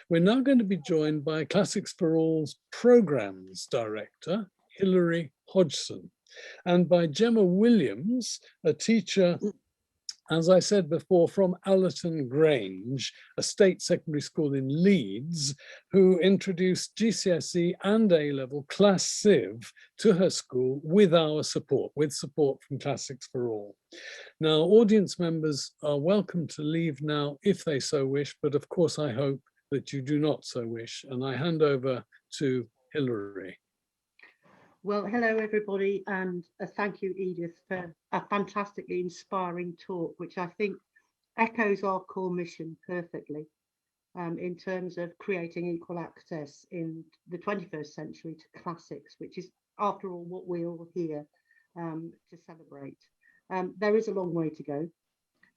We're now going to be joined by Classics for All's Programmes Director, Hilary Hodgson, and by Gemma Williams, a teacher, as I said before, from Allerton Grange, a state secondary school in Leeds, who introduced GCSE and A-level Class Civ to her school with our support, with support from Classics for All. Now, audience members are welcome to leave now if they so wish, but of course I hope that you do not so wish. And I hand over to Hilary. Well, hello everybody, and thank you, Edith, for a fantastically inspiring talk, which I think echoes our core mission perfectly in terms of creating equal access in the 21st century to classics, which is, after all, what we're all here to celebrate. There is a long way to go,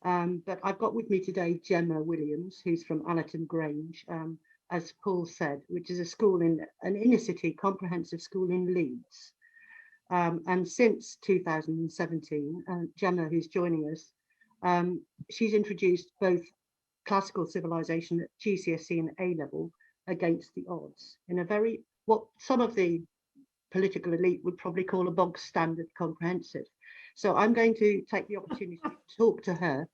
but I've got with me today Gemma Williams, who's from Allerton Grange, as Paul said, which is a school in an inner city comprehensive school in Leeds. And since 2017, Gemma, who's joining us, she's introduced both classical civilization at GCSE and A-level against the odds in a very, what some of the political elite would probably call a bog standard comprehensive. So I'm going to take the opportunity to talk to her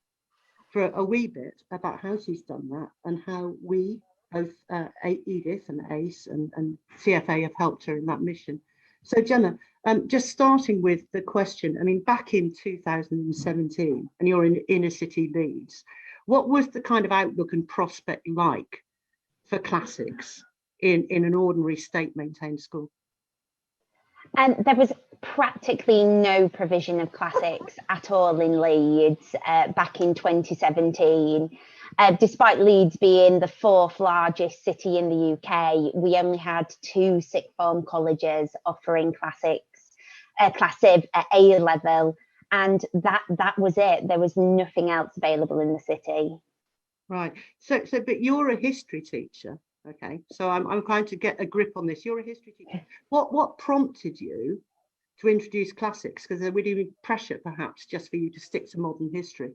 for a wee bit about how she's done that and how we, both Edith and ACE and CFA, have helped her in that mission. So Gemma, just starting with the question, I mean, back in 2017, and you're in inner city Leeds, what was the kind of outlook and prospect like for classics in an ordinary state-maintained school? There was practically no provision of classics at all in Leeds back in 2017. Despite Leeds being the 4th largest city in the UK, we only had 2 sixth form colleges offering classics, Class Civ at A-level, and that was it. There was nothing else available in the city. Right. So but you're a history teacher. Okay, so I'm trying to get a grip on this. You're a history teacher. What prompted you to introduce classics? Because there would be pressure, perhaps, just for you to stick to modern history.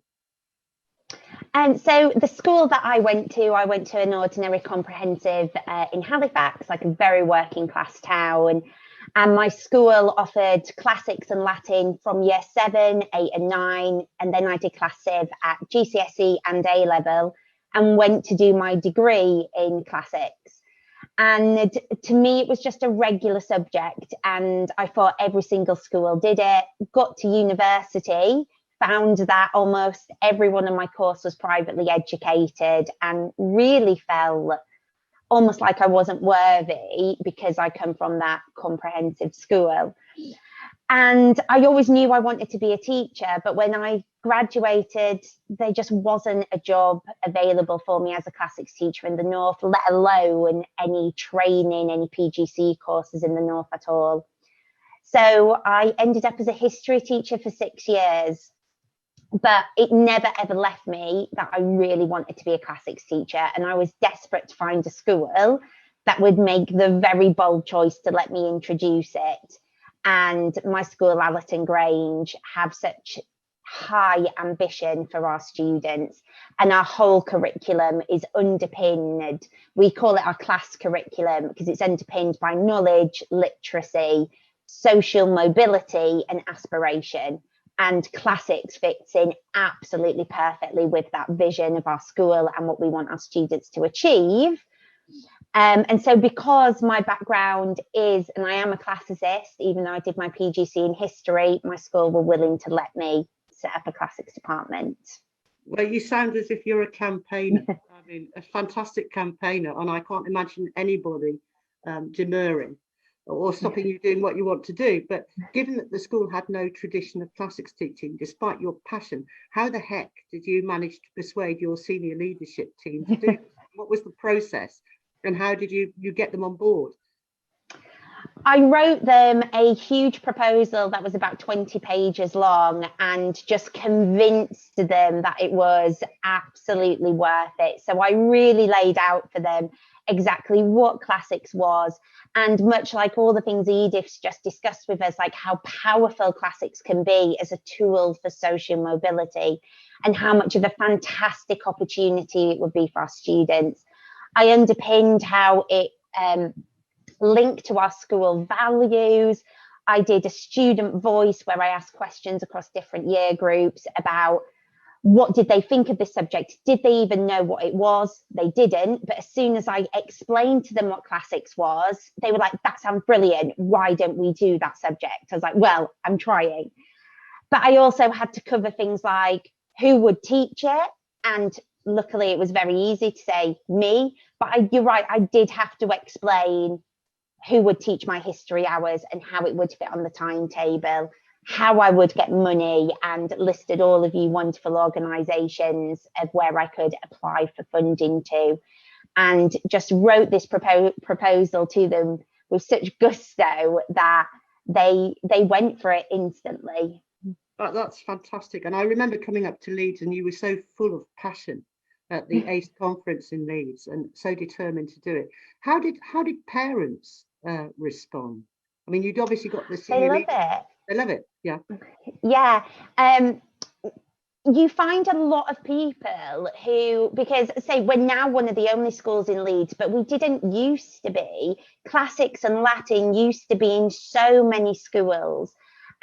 And so the school that I went to an ordinary comprehensive in Halifax, like a very working class town. And my school offered classics and Latin from year 7, 8 and 9. And then I did Class Civ at GCSE and A-level and went to do my degree in classics. And to me, it was just a regular subject. And I thought every single school did it. Got to university, found that almost everyone in my course was privately educated, and really felt almost like I wasn't worthy because I come from that comprehensive school. And I always knew I wanted to be a teacher, but when I graduated, there just wasn't a job available for me as a classics teacher in the North, let alone any training, any PGCE courses in the North at all. So I ended up as a history teacher for 6 years, but it never ever left me that I really wanted to be a classics teacher. And I was desperate to find a school that would make the very bold choice to let me introduce it. And my school, Allerton Grange, have such high ambition for our students, and our whole curriculum is underpinned. We call it our class curriculum because it's underpinned by knowledge, literacy, social mobility and aspiration. And classics fits in absolutely perfectly with that vision of our school and what we want our students to achieve. And so because my background is, and I am a classicist, even though I did my PGC in history, my school were willing to let me set up a classics department. Well, you sound as if you're a campaigner. I mean, a fantastic campaigner, and I can't imagine anybody demurring or stopping you doing what you want to do. But given that the school had no tradition of classics teaching, despite your passion, how the heck did you manage to persuade your senior leadership team to do this? What was the process? And how did you get them on board? I wrote them a huge proposal that was about 20 pages long and just convinced them that it was absolutely worth it. So I really laid out for them exactly what classics was, and much like all the things Edith's just discussed with us, like how powerful classics can be as a tool for social mobility and how much of a fantastic opportunity it would be for our students. I underpinned how it linked to our school values. I did a student voice where I asked questions across different year groups about what did they think of this subject? Did they even know what it was? They didn't. But as soon as I explained to them what classics was, they were like, that sounds brilliant. Why don't we do that subject? I was like, well, I'm trying. But I also had to cover things like who would teach it. And luckily it was very easy to say me. But you're right, I did have to explain who would teach my history hours and how it would fit on the timetable, how I would get money, and listed all of you wonderful organisations of where I could apply for funding to, and just wrote this proposal to them with such gusto that they went for it instantly. That's fantastic. And I remember coming up to Leeds and you were so full of passion at the ACE conference in Leeds and so determined to do it. How did parents respond? I mean, you'd obviously got the senior They love leaders. it. They love it. Yeah. Yeah. You find a lot of people who, because say we're now one of the only schools in Leeds, but we didn't used to be. Classics and Latin used to be in so many schools.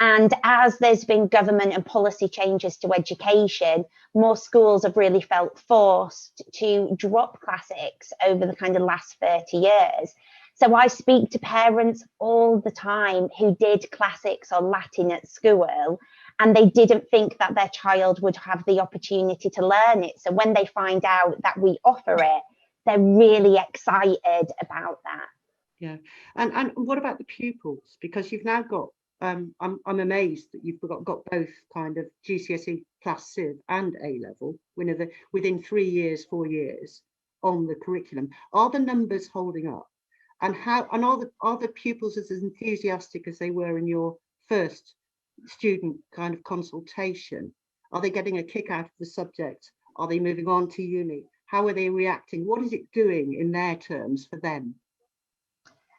And as there's been government and policy changes to education, more schools have really felt forced to drop classics over the kind of last 30 years. So I speak to parents all the time who did classics or Latin at school, and they didn't think that their child would have the opportunity to learn it. So when they find out that we offer it, they're really excited about that. Yeah. And what about the pupils? Because you've now got, I'm amazed that you've got both kind of GCSE plus Civ and A level within 3 years, 4 years on the curriculum. Are the numbers holding up? And are the pupils as enthusiastic as they were in your first student kind of consultation? Are they getting a kick out of the subject? Are they moving on to uni? How are they reacting? What is it doing in their terms for them?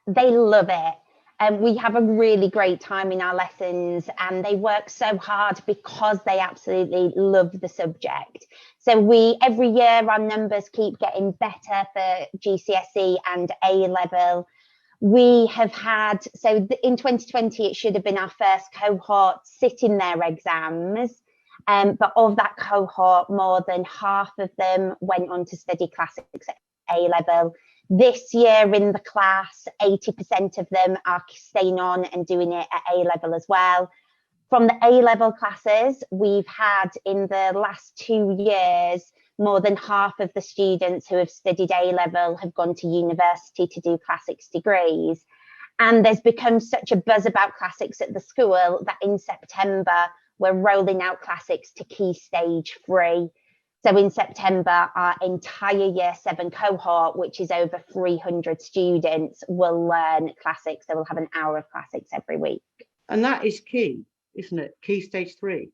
They love it. And we have a really great time in our lessons, and they work so hard because they absolutely love the subject. So every year our numbers keep getting better for GCSE and A level. We have had, so in 2020, it should have been our first cohort sitting their exams. But of that cohort, more than half of them went on to study classics at A level. This year in the class, 80% of them are staying on and doing it at A level as well. From the A level classes, we've had in the last 2 years, more than half of the students who have studied A level have gone to university to do classics degrees. And there's become such a buzz about classics at the school that in September, we're rolling out classics to Key Stage 3. So in September, our entire Year 7 cohort, which is over 300 students, will learn classics. They will have an hour of classics every week. And that is key, isn't it? Key Stage 3.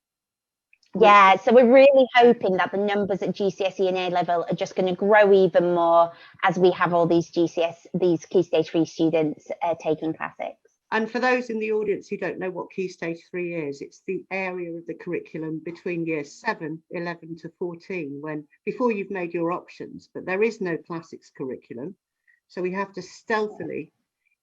Yeah, so we're really hoping that the numbers at GCSE and A level are just going to grow even more as we have all these Key Stage 3 students taking classics. And for those in the audience who don't know what Key Stage 3 is, it's the area of the curriculum between Year 7, 11 to 14, before you've made your options, but there is no classics curriculum. So we have to stealthily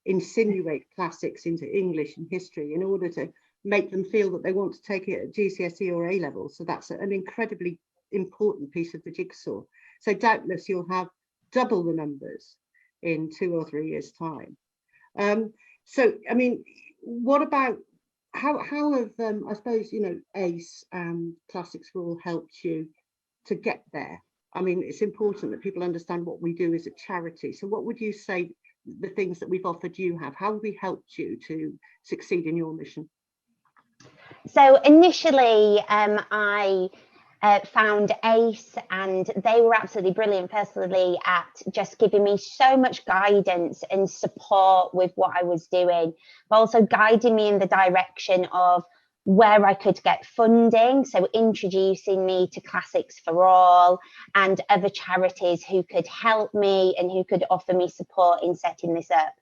insinuate classics into English and history in order to make them feel that they want to take it at GCSE or A level. So that's an incredibly important piece of the jigsaw. So doubtless you'll have double the numbers in 2 or 3 years' time. So, I mean, what about how have I suppose, you know, ACE and Classics for All helped you to get there? I mean, it's important that people understand what we do as a charity. So what would you say the things that we've offered you have? How have we helped you to succeed in your mission? So initially, I found ACE, and they were absolutely brilliant personally at just giving me so much guidance and support with what I was doing, but also guiding me in the direction of where I could get funding. So introducing me to Classics for All and other charities who could help me and who could offer me support in setting this up.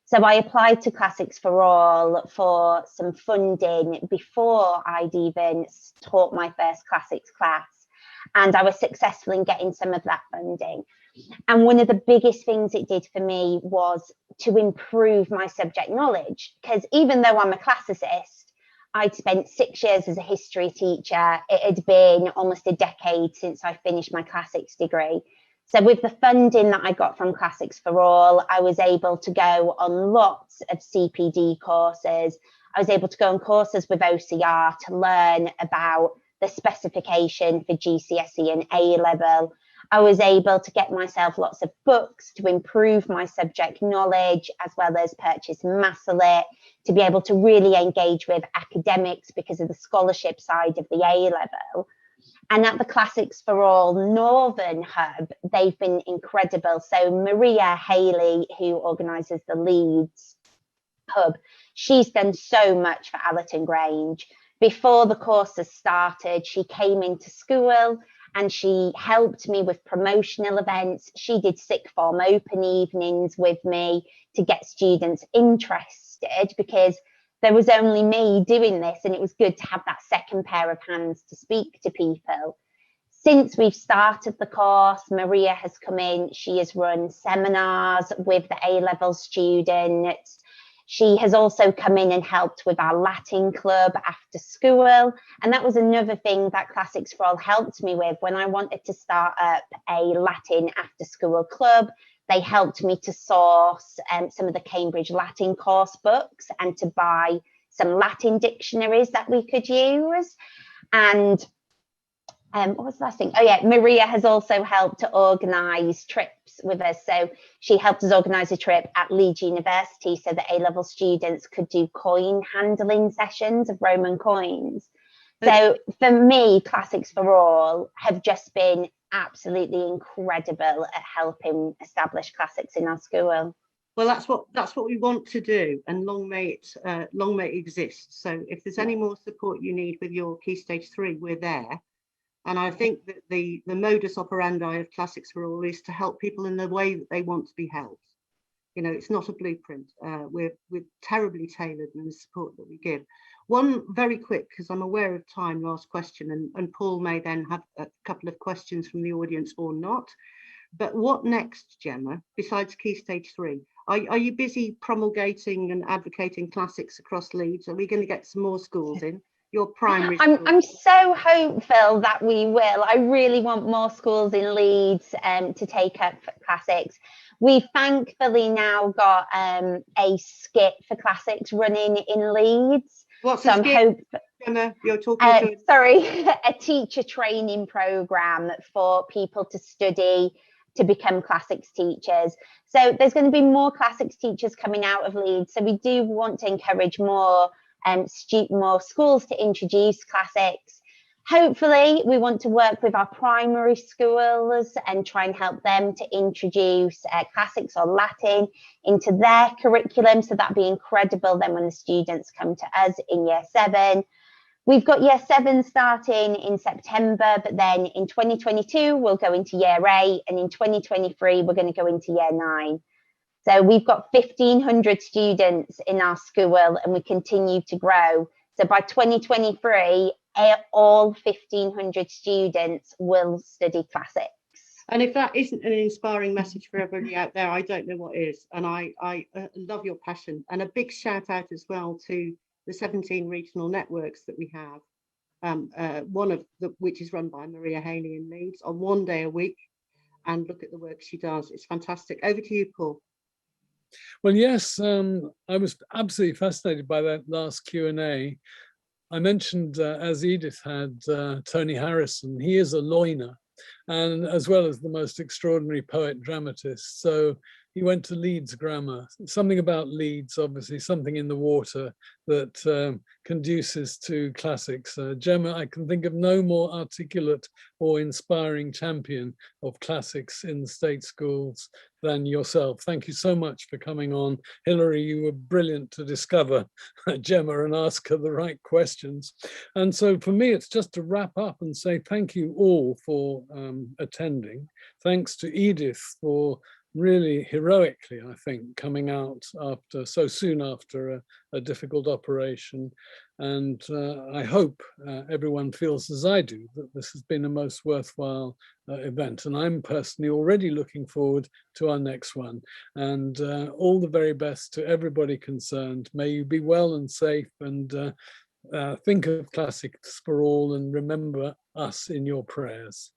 So I applied to Classics for All for some funding before I'd even taught my first classics class, and I was successful in getting some of that funding. And one of the biggest things it did for me was to improve my subject knowledge, because even though I'm a classicist, I'd spent 6 years as a history teacher. It had been almost a decade since I finished my classics degree. So with the funding that I got from Classics for All, I was able to go on lots of CPD courses. I was able to go on courses with OCR to learn about the specification for GCSE and A-level. I was able to get myself lots of books to improve my subject knowledge, as well as purchase Massalit to be able to really engage with academics because of the scholarship side of the A-level. And at the Classics for All Northern Hub, they've been incredible. So Maria Haley, who organises the Leeds Hub, she's done so much for Allerton Grange. Before the courses started, she came into school and she helped me with promotional events. She did sixth form open evenings with me to get students interested, because there was only me doing this, and it was good to have that second pair of hands to speak to people. Since we've started the course, Maria has come in. She has run seminars with the A-level students. She has also come in and helped with our Latin club after school. And that was another thing that Classics for All helped me with when I wanted to start up a Latin after school club. They helped me to source some of the Cambridge Latin course books and to buy some Latin dictionaries that we could use. And what was the last thing? Oh yeah, Maria has also helped to organise trips with us. So she helped us organise a trip at Leeds University so that A-level students could do coin handling sessions of Roman coins. So for me, Classics for All have just been absolutely incredible at helping establish classics in our school. Well, that's what we want to do, and long may it exist. So if there's any more support you need with your Key Stage 3, we're there. And I think that the modus operandi of Classics for All is to help people in the way that they want to be helped. You know, it's not a blueprint. We're terribly tailored in the support that we give. One very quick, because I'm aware of time, last question, and Paul may then have a couple of questions from the audience or not. But what next, Gemma, besides Key Stage 3? Are you busy promulgating and advocating classics across Leeds? Are we going to get some more schools in? Your primary school? I'm so hopeful that we will. I really want more schools in Leeds to take up classics. We've thankfully now got a skit for classics running in Leeds. What's a skit? Gemma, you're talking to sorry, a teacher training programme for people to study to become classics teachers. So there's going to be more classics teachers coming out of Leeds. So we do want to encourage more schools to introduce classics. Hopefully we want to work with our primary schools and try and help them to introduce classics or Latin into their curriculum. So that'd be incredible then when the students come to us in year 7. We've got year 7 starting in September, but then in 2022 we'll go into year 8, and in 2023 we're going to go into year 9. So we've got 1,500 students in our school, and we continue to grow. So by 2023, all 1,500 students will study classics. And if that isn't an inspiring message for everybody out there, I don't know what is. And I love your passion. And a big shout out as well to the 17 regional networks that we have. One of which is run by Maria Haley in Leeds on 1 day a week. And look at the work she does. It's fantastic. Over to you, Paul. Well, yes, I was absolutely fascinated by that last Q&A. I mentioned, as Edith had, Tony Harrison. He is a loiner, and as well as the most extraordinary poet dramatist. So he went to Leeds Grammar. Something about Leeds, obviously, something in the water that conduces to classics. Gemma, I can think of no more articulate or inspiring champion of classics in state schools than yourself. Thank you so much for coming on. Hilary, you were brilliant to discover Gemma and ask her the right questions. And so for me, it's just to wrap up and say thank you all for attending. Thanks to Edith for really heroically, I think, coming out after so soon after a difficult operation. And I hope everyone feels as I do, that this has been a most worthwhile event. And I'm personally already looking forward to our next one. And all the very best to everybody concerned. May you be well and safe, and think of Classics for All, and remember us in your prayers.